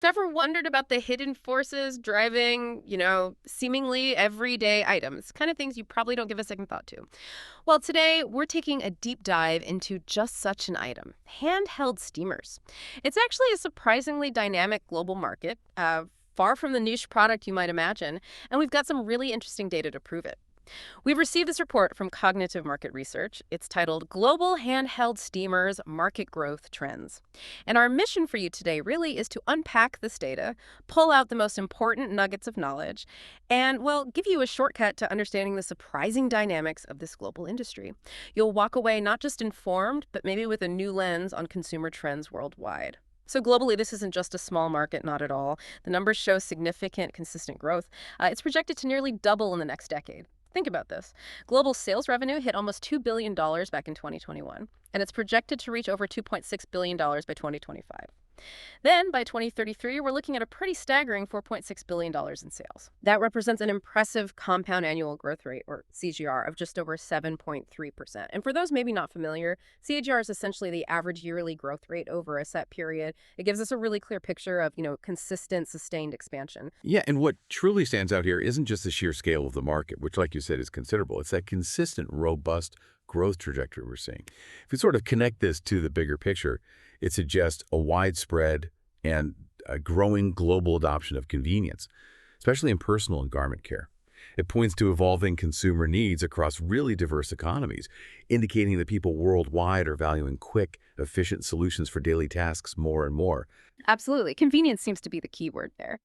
Ever wondered about the hidden forces driving, seemingly everyday items? Kind of things you probably don't give a second thought to. Well, today we're taking a deep dive into just such an item, handheld steamers. It's actually a surprisingly dynamic global market, far from the niche product you might imagine, and we've got some really interesting data to prove it. We've received this report from Cognitive Market Research. It's titled Global Handheld Steamers Market Growth Trends. And our mission for you today really is to unpack this data, pull out the most important nuggets of knowledge, and, well, give you a shortcut to understanding the surprising dynamics of this global industry. You'll walk away not just informed, but maybe with a new lens on consumer trends worldwide. So globally, this isn't just a small market, not at all. The numbers show significant, consistent growth. It's projected to nearly double in the next decade. Think about this. Global sales revenue hit almost $2 billion back in 2021, and it's projected to reach over $2.6 billion by 2025. Then, by 2033, we're looking at a pretty staggering $4.6 billion in sales. That represents an impressive compound annual growth rate, or CAGR, of just over 7.3%. And for those maybe not familiar, CAGR is essentially the average yearly growth rate over a set period. It gives us a really clear picture of, consistent, sustained expansion. Yeah, and what truly stands out here isn't just the sheer scale of the market, which, like you said, is considerable. It's that consistent, robust growth trajectory we're seeing. If you sort of connect this to the bigger picture, it suggests a widespread and a growing global adoption of convenience, especially in personal and garment care. It points to evolving consumer needs across really diverse economies, indicating that people worldwide are valuing quick, efficient solutions for daily tasks more and more. Absolutely. Convenience seems to be the key word there.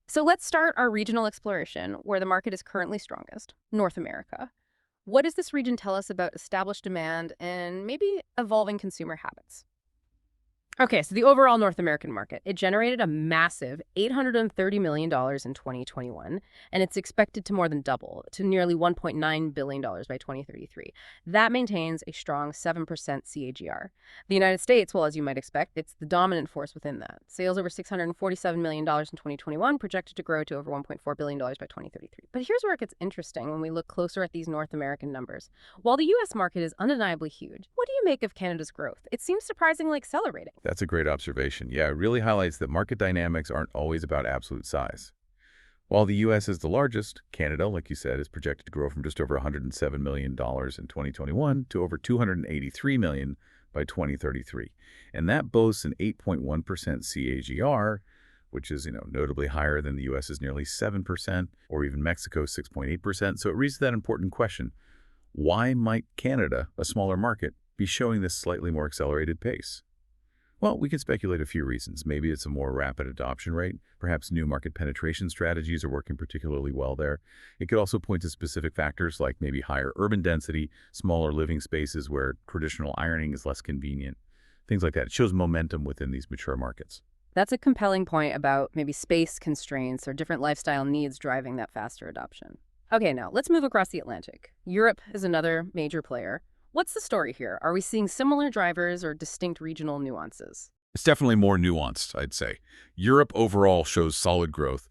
So let's start our regional exploration where the market is currently strongest, North America. What does this region tell us about established demand and maybe evolving consumer habits? Okay, so the overall North American market, it generated a massive $830 million in 2021, and it's expected to more than double to nearly $1.9 billion by 2033. That maintains a strong 7% CAGR. The United States, well, as you might expect, it's the dominant force within that. Sales over $647 million in 2021, projected to grow to over $1.4 billion by 2033. But here's where it gets interesting when we look closer at these North American numbers. While the U.S. market is undeniably huge, what do you make of Canada's growth? It seems surprisingly accelerating. That's a great observation. Yeah, it really highlights that market dynamics aren't always about absolute size. While the U.S. is the largest, Canada, like you said, is projected to grow from just over $107 million in 2021 to over $283 million by 2033. And that boasts an 8.1% CAGR, which is, notably higher than the U.S.'s nearly 7%, or even Mexico's 6.8%. So it raises that important question. Why might Canada, a smaller market, be showing this slightly more accelerated pace? Well, we can speculate a few reasons. Maybe it's a more rapid adoption rate. Perhaps new market penetration strategies are working particularly well there. It could also point to specific factors like maybe higher urban density, smaller living spaces where traditional ironing is less convenient, things like that. It shows momentum within these mature markets. That's a compelling point about maybe space constraints or different lifestyle needs driving that faster adoption. Okay, now let's move across the Atlantic. Europe is another major player. What's the story here? Are we seeing similar drivers or distinct regional nuances? It's definitely more nuanced, I'd say. Europe overall shows solid growth,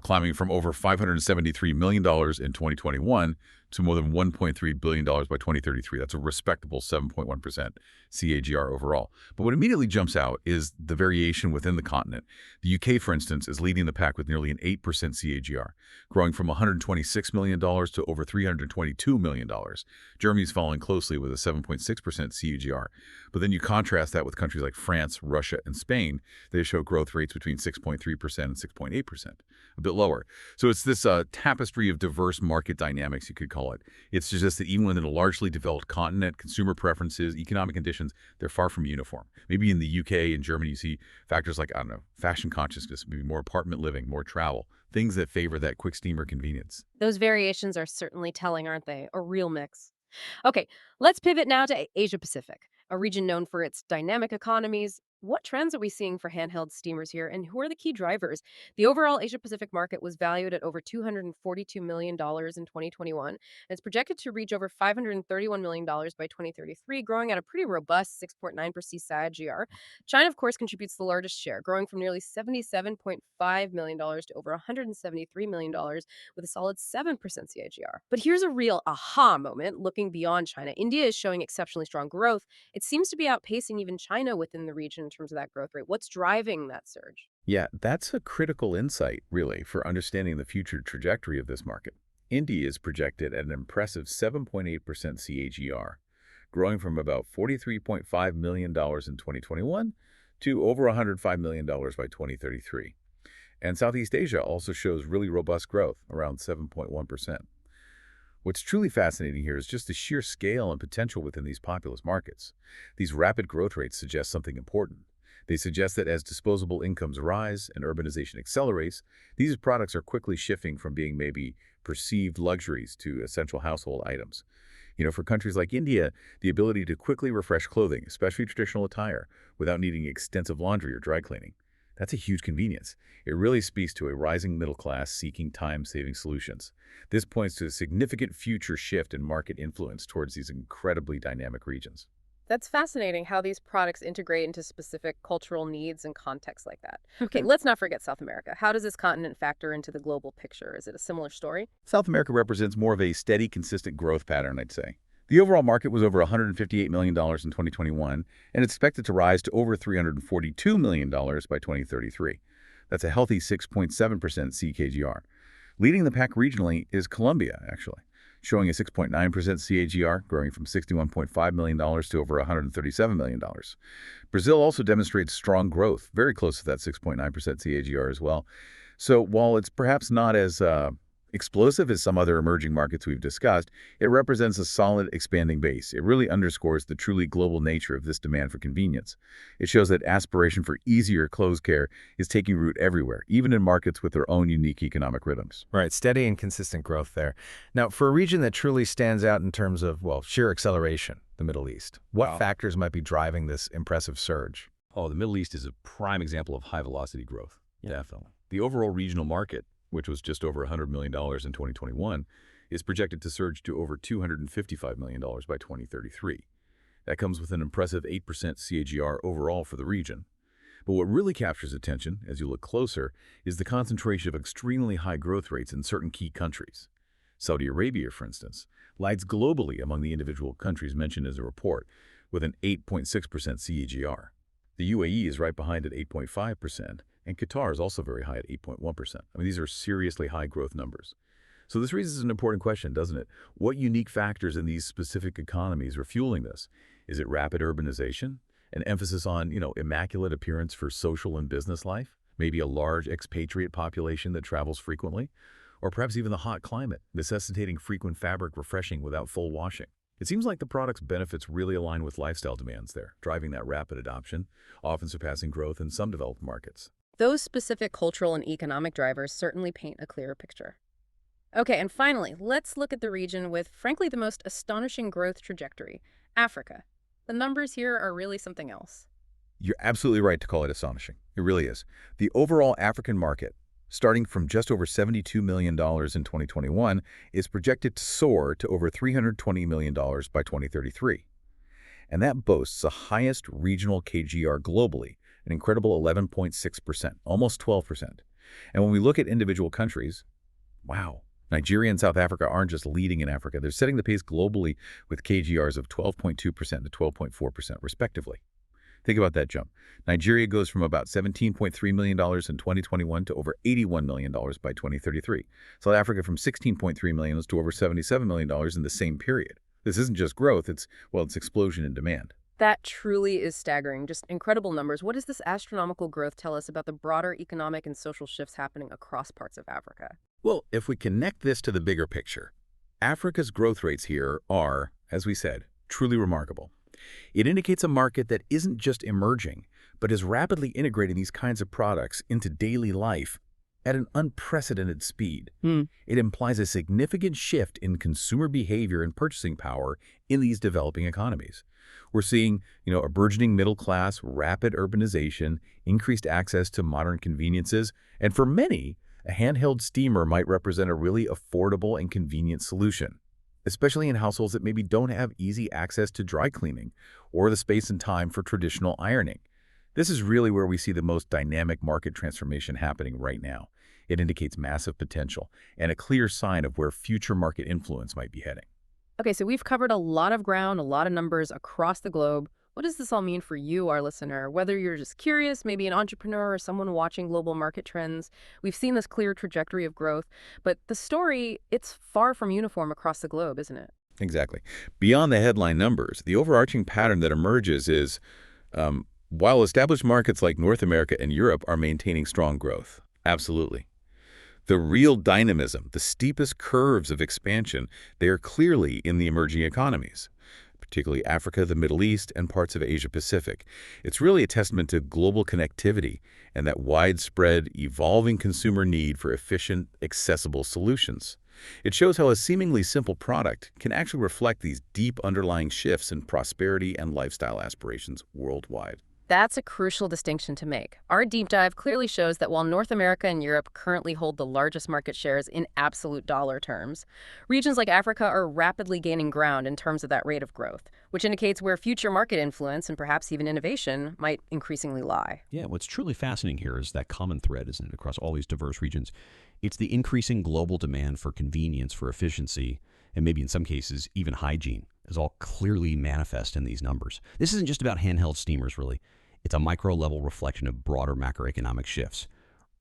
climbing from over $573 million in 2021 to more than $1.3 billion by 2033. That's a respectable 7.1% CAGR overall. But what immediately jumps out is the variation within the continent. The UK, for instance, is leading the pack with nearly an 8% CAGR, growing from $126 million to over $322 million. Germany's following closely with a 7.6% CAGR. But then you contrast that with countries like France, Russia, and Spain. They show growth rates between 6.3% and 6.8%, a bit lower. So it's this tapestry of diverse market dynamics, you could call it. It's just that even within a largely developed continent, consumer preferences, economic conditions, they're far from uniform. Maybe in the UK and Germany, you see factors like, fashion consciousness, maybe more apartment living, more travel, things that favor that quick steamer convenience. Those variations are certainly telling, aren't they? A real mix. Okay, let's pivot now to Asia Pacific, a region known for its dynamic economies. What trends are we seeing for handheld steamers here, and who are the key drivers? The overall Asia Pacific market was valued at over $242 million in 2021, and it's projected to reach over $531 million by 2033, growing at a pretty robust 6.9% CAGR. China, of course, contributes the largest share, growing from nearly $77.5 million to over $173 million with a solid 7% CAGR. But here's a real aha moment looking beyond China. India is showing exceptionally strong growth. It seems to be outpacing even China within the region in terms of that growth rate? What's driving that surge? Yeah, that's a critical insight, really, for understanding the future trajectory of this market. India is projected at an impressive 7.8% CAGR, growing from about $43.5 million in 2021 to over $105 million by 2033. And Southeast Asia also shows really robust growth, around 7.1%. What's truly fascinating here is just the sheer scale and potential within these populous markets. These rapid growth rates suggest something important. They suggest that as disposable incomes rise and urbanization accelerates, these products are quickly shifting from being maybe perceived luxuries to essential household items. For countries like India, the ability to quickly refresh clothing, especially traditional attire, without needing extensive laundry or dry cleaning, that's a huge convenience. It really speaks to a rising middle class seeking time-saving solutions. This points to a significant future shift in market influence towards these incredibly dynamic regions. That's fascinating how these products integrate into specific cultural needs and contexts like that. Okay, let's not forget South America. How does this continent factor into the global picture? Is it a similar story? South America represents more of a steady, consistent growth pattern, I'd say. The overall market was over $158 million in 2021, and it's expected to rise to over $342 million by 2033. That's a healthy 6.7% CAGR. Leading the pack regionally is Colombia, actually, showing a 6.9% CAGR, growing from $61.5 million to over $137 million. Brazil also demonstrates strong growth, very close to that 6.9% CAGR as well. So while it's perhaps not as explosive as some other emerging markets we've discussed, it represents a solid expanding base. It really underscores the truly global nature of this demand for convenience. It shows that aspiration for easier clothes care is taking root everywhere, even in markets with their own unique economic rhythms. Right, steady and consistent growth there. Now, for a region that truly stands out in terms of, well, sheer acceleration, the Middle East, what factors might be driving this impressive surge? Oh, the Middle East is a prime example of high-velocity growth. Yeah. Definitely. The overall regional market, which was just over $100 million in 2021, is projected to surge to over $255 million by 2033. That comes with an impressive 8% CAGR overall for the region. But what really captures attention, as you look closer, is the concentration of extremely high growth rates in certain key countries. Saudi Arabia, for instance, lags globally among the individual countries mentioned as a report, with an 8.6% CAGR. The UAE is right behind at 8.5%, and Qatar is also very high at 8.1%. These are seriously high growth numbers. So this raises an important question, doesn't it? What unique factors in these specific economies are fueling this? Is it rapid urbanization? An emphasis on, immaculate appearance for social and business life? Maybe a large expatriate population that travels frequently? Or perhaps even the hot climate, necessitating frequent fabric refreshing without full washing? It seems like the product's benefits really align with lifestyle demands there, driving that rapid adoption, often surpassing growth in some developed markets. Those specific cultural and economic drivers certainly paint a clearer picture. Okay, and finally, let's look at the region with, frankly, the most astonishing growth trajectory, Africa. The numbers here are really something else. You're absolutely right to call it astonishing. It really is. The overall African market, starting from just over $72 million in 2021, is projected to soar to over $320 million by 2033. And that boasts the highest regional KGR globally, an incredible 11.6%, almost 12%. And when we look at individual countries, wow, Nigeria and South Africa aren't just leading in Africa, they're setting the pace globally with KGRs of 12.2% to 12.4% respectively. Think about that jump. Nigeria goes from about $17.3 million in 2021 to over $81 million by 2033. South Africa from $16.3 million to over $77 million in the same period. This isn't just growth, it's explosion in demand. That truly is staggering, just incredible numbers. What does this astronomical growth tell us about the broader economic and social shifts happening across parts of Africa? Well, if we connect this to the bigger picture, Africa's growth rates here are, as we said, truly remarkable. It indicates a market that isn't just emerging, but is rapidly integrating these kinds of products into daily life at an unprecedented speed. It implies a significant shift in consumer behavior and purchasing power in these developing economies. We're seeing, a burgeoning middle class, rapid urbanization, increased access to modern conveniences, and for many, a handheld steamer might represent a really affordable and convenient solution, especially in households that maybe don't have easy access to dry cleaning or the space and time for traditional ironing. This is really where we see the most dynamic market transformation happening right now. It indicates massive potential and a clear sign of where future market influence might be heading. Okay, so we've covered a lot of ground, a lot of numbers across the globe. What does this all mean for you, our listener? Whether you're just curious, maybe an entrepreneur or someone watching global market trends, we've seen this clear trajectory of growth, but the story, it's far from uniform across the globe, isn't it? Exactly. Beyond the headline numbers, the overarching pattern that emerges is while established markets like North America and Europe are maintaining strong growth. Absolutely. The real dynamism, the steepest curves of expansion, they are clearly in the emerging economies, particularly Africa, the Middle East, and parts of Asia Pacific. It's really a testament to global connectivity and that widespread, evolving consumer need for efficient, accessible solutions. It shows how a seemingly simple product can actually reflect these deep underlying shifts in prosperity and lifestyle aspirations worldwide. That's a crucial distinction to make. Our deep dive clearly shows that while North America and Europe currently hold the largest market shares in absolute dollar terms, regions like Africa are rapidly gaining ground in terms of that rate of growth, which indicates where future market influence and perhaps even innovation might increasingly lie. Yeah, what's truly fascinating here is that common thread, isn't it, across all these diverse regions? It's the increasing global demand for convenience, for efficiency, and maybe in some cases, even hygiene, is all clearly manifest in these numbers. This isn't just about handheld steamers, really. It's a micro-level reflection of broader macroeconomic shifts.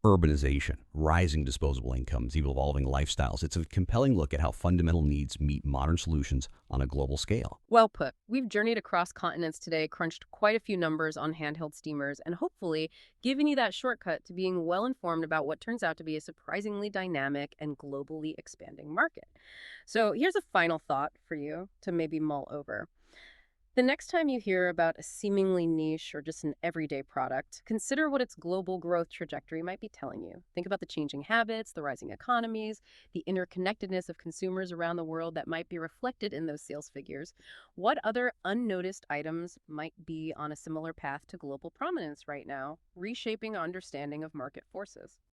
Urbanization, rising disposable incomes, evolving lifestyles. It's a compelling look at how fundamental needs meet modern solutions on a global scale. Well put. We've journeyed across continents today, crunched quite a few numbers on handheld steamers, and hopefully given you that shortcut to being well informed about what turns out to be a surprisingly dynamic and globally expanding market. So here's a final thought for you to maybe mull over. The next time you hear about a seemingly niche or just an everyday product, consider what its global growth trajectory might be telling you. Think about the changing habits, the rising economies, the interconnectedness of consumers around the world that might be reflected in those sales figures. What other unnoticed items might be on a similar path to global prominence right now, reshaping our understanding of market forces?